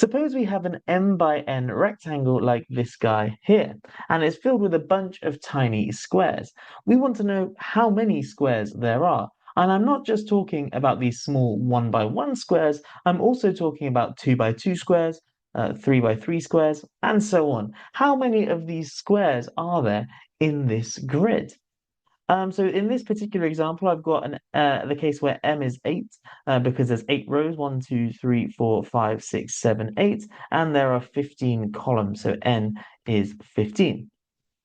Suppose we have an m by n rectangle like this guy here, and it's filled with a bunch of tiny squares. We want to know how many squares there are. And I'm not just talking about these small 1 by 1 squares, I'm also talking about 2 by 2 squares, 3 by 3 squares, and so on. How many of these squares are there in this grid? So in this particular example, I've got the case where m is 8 because there's 8 rows, 1, 2, 3, 4, 5, 6, 7, 8, and there are 15 columns, so n is 15.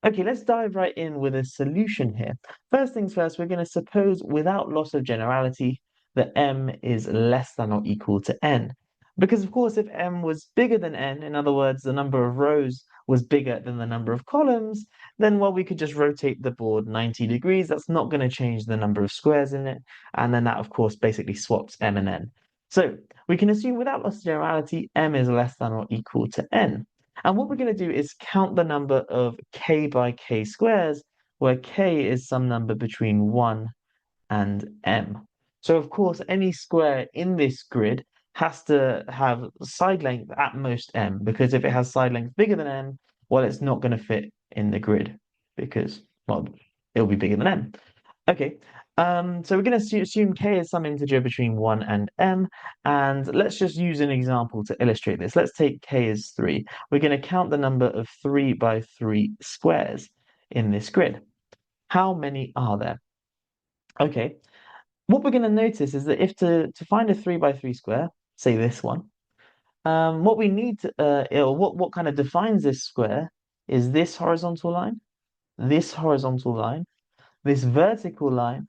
Okay, let's dive right in with a solution here. First things first, we're going to suppose without loss of generality that m is less than or equal to n. Because of course, if m was bigger than n, in other words, the number of rows was bigger than the number of columns, then well, we could just rotate the board 90 degrees. That's not going to change the number of squares in it. And then that, of course, basically swaps m and n. So we can assume without loss of generality, m is less than or equal to n. And what we're going to do is count the number of k by k squares, where k is some number between 1 and m. So of course, any square in this grid has to have side length at most m, because if it has side length bigger than m, well, it's not going to fit in the grid because, well, it'll be bigger than m. Okay, so we're going to assume k is some integer between 1 and m, and let's just use an example to illustrate this. Let's take k as 3. We're going to count the number of 3 by 3 squares in this grid. How many are there? Okay, what we're going to notice is that if to find a 3 by 3 square, say this one, what we need to, what kind of defines this square is this horizontal line, this horizontal line, this vertical line,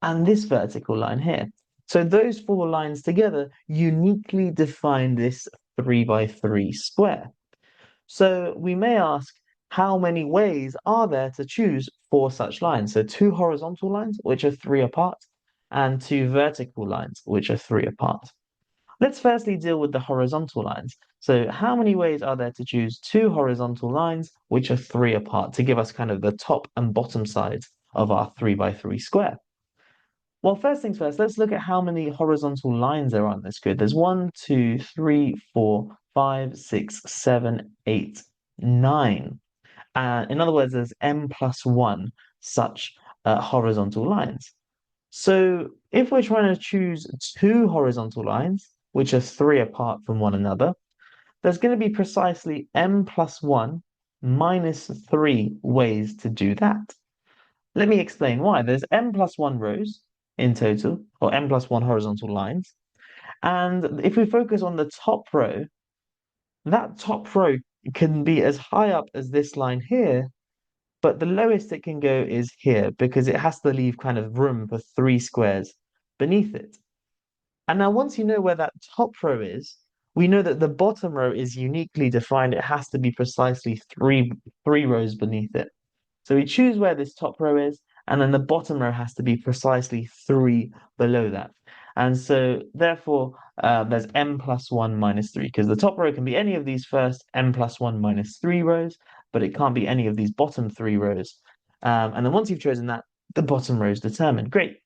and this vertical line here. So those four lines together uniquely define this 3 by 3 square. So we may ask, how many ways are there to choose for such lines? So two horizontal lines, which are 3 apart, and two vertical lines, which are 3 apart. Let's firstly deal with the horizontal lines. So how many ways are there to choose two horizontal lines, which are 3 apart, to give us kind of the top and bottom sides of our 3 by 3 square? Well, first things first, let's look at how many horizontal lines there are on this grid. There's 1, 2, 3, 4, 5, 6, 7, 8, 9. In other words, there's m plus 1 such horizontal lines. So if we're trying to choose two horizontal lines, which are 3 apart from one another, there's going to be precisely m plus 1 minus 3 ways to do that. Let me explain why. There's m plus 1 rows in total, or m plus 1 horizontal lines. And if we focus on the top row, that top row can be as high up as this line here, but the lowest it can go is here because it has to leave kind of room for 3 squares beneath it. And now once you know where that top row is, we know that the bottom row is uniquely defined. It has to be precisely three rows beneath it. So we choose where this top row is, and then the bottom row has to be precisely 3 below that. And so therefore, there's m plus 1 minus 3, because the top row can be any of these first m plus 1 minus 3 rows, but it can't be any of these bottom 3 rows. And then once you've chosen that, the bottom row is determined. Great.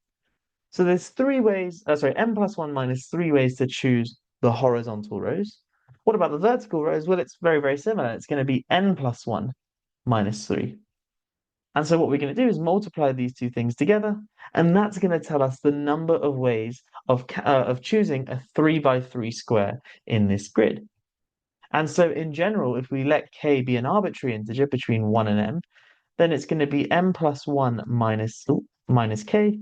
So there's 3 ways, m plus 1 minus 3 ways to choose the horizontal rows. What about the vertical rows? Well, it's very, very similar. It's going to be n plus 1 minus 3. And so what we're going to do is multiply these two things together, and that's going to tell us the number of ways of choosing a 3 by 3 square in this grid. And so in general, if we let k be an arbitrary integer between 1 and m, then it's going to be m plus 1 minus k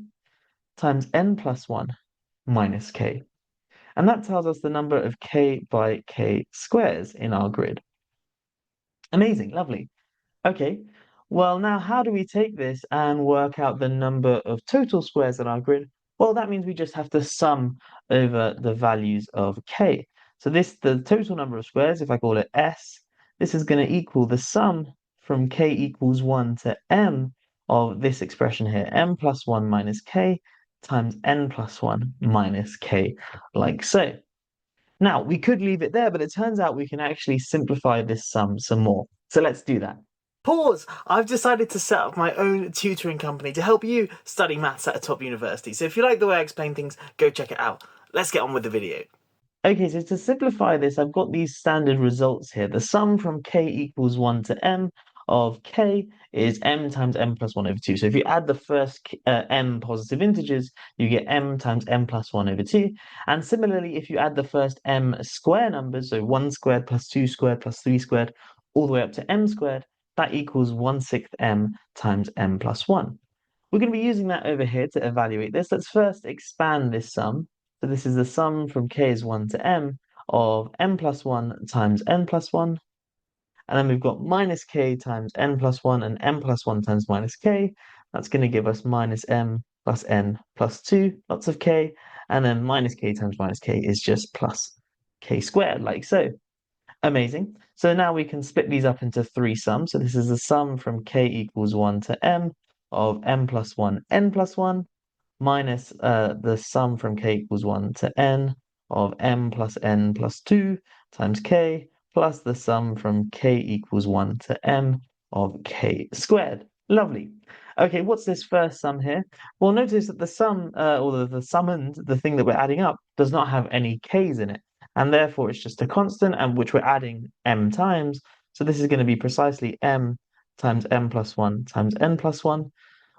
times n plus 1 minus k. And that tells us the number of k by k squares in our grid. Amazing, lovely. Okay, well, now how do we take this and work out the number of total squares in our grid? Well, that means we just have to sum over the values of k. So the total number of squares, if I call it s, this is going to equal the sum from k equals 1 to m of this expression here, m plus 1 minus k times n plus 1 minus k, like so. Now, we could leave it there, but it turns out we can actually simplify this sum some more. So let's do that. Pause! I've decided to set up my own tutoring company to help you study maths at a top university. So if you like the way I explain things, go check it out. Let's get on with the video. Okay, so to simplify this, I've got these standard results here. The sum from k equals 1 to m of k is m times m plus 1 over 2. So if you add the first m positive integers, you get m times m plus 1 over 2. And similarly, if you add the first m square numbers, so 1 squared plus 2 squared plus 3 squared, all the way up to m squared, that equals 1/6 m times m plus 1. We're going to be using that over here to evaluate this. Let's first expand this sum. So this is the sum from k is 1 to m of m plus 1 times n plus 1. And then we've got minus k times n plus 1 and m plus 1 times minus k. That's going to give us minus m plus n plus 2, lots of k. And then minus k times minus k is just plus k squared, like so. Amazing. So now we can split these up into three sums. So this is the sum from k equals 1 to m of m plus 1 n plus 1 minus the sum from k equals 1 to n of m plus n plus 2 times k plus the sum from k equals 1 to m of k squared. Lovely. Okay, what's this first sum here? Well, notice that the sum, or the summed, the thing that we're adding up, does not have any k's in it. And therefore, it's just a constant, and which we're adding m times. So this is going to be precisely m times m plus 1 times n plus 1.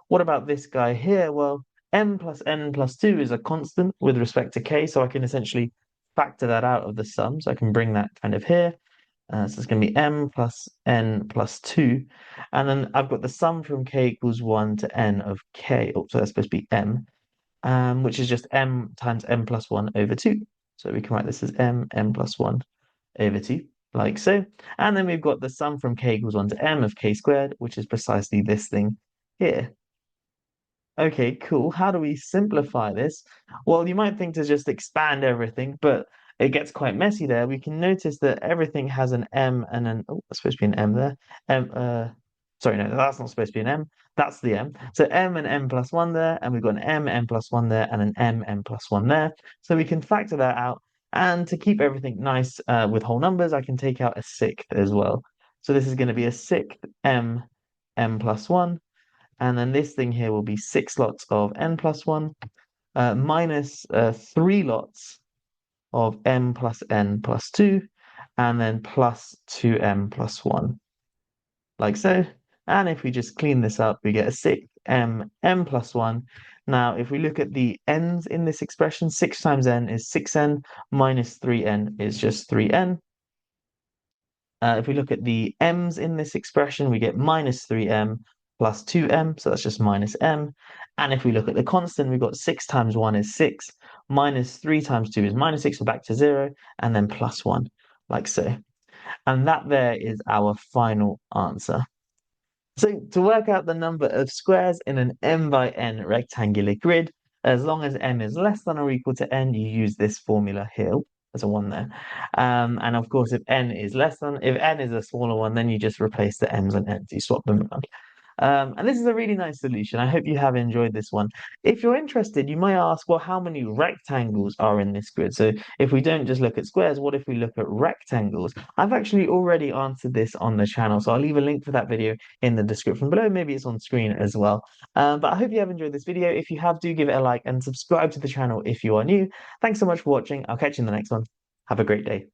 What about this guy here? Well, m plus n plus 2 is a constant with respect to k, so I can essentially factor that out of the sum. So I can bring that kind of here. So it's going to be m plus n plus 2. And then I've got the sum from k equals 1 to n of k. Oh, so that's supposed to be m, which is just m times m plus 1 over 2. So we can write this as m plus 1 over 2, like so. And then we've got the sum from k equals 1 to m of k squared, which is precisely this thing here. Okay, cool. How do we simplify this? Well, you might think to just expand everything, but it gets quite messy there. We can notice that everything has an M and an, oh, that's supposed to be an M there. Sorry, no, that's not supposed to be an M. That's the M. So M and M plus 1 there, and we've got an M plus 1 there, and an M plus 1 there. So we can factor that out. And to keep everything nice with whole numbers, I can take out a sixth as well. So this is going to be a sixth M plus 1. And then this thing here will be 6 lots of n plus 1 minus 3 lots of m plus n plus 2, and then plus 2m plus 1, like so. And if we just clean this up, we get a 6m plus 1. Now, if we look at the n's in this expression, 6 times n is 6n, minus 3n is just 3n. If we look at the m's in this expression, we get minus 3m plus 2m, so that's just minus m. And if we look at the constant, we've got 6 times 1 is 6, minus 3 times 2 is minus 6, we're back to 0, and then plus 1, like so. And that there is our final answer. So to work out the number of squares in an m by n rectangular grid, as long as m is less than or equal to n, you use this formula here. There's a 1 there. And of course, if n is a smaller one, then you just replace the m's and n's. You swap them around. And this is a really nice solution. I hope you have enjoyed this one. If you're interested, you might ask, well, how many rectangles are in this grid? So if we don't just look at squares, what if we look at rectangles? I've actually already answered this on the channel, so I'll leave a link for that video in the description below. Maybe it's on screen as well. But I hope you have enjoyed this video. If you have, do give it a like and subscribe to the channel if you are new. Thanks so much for watching. I'll catch you in the next one. Have a great day.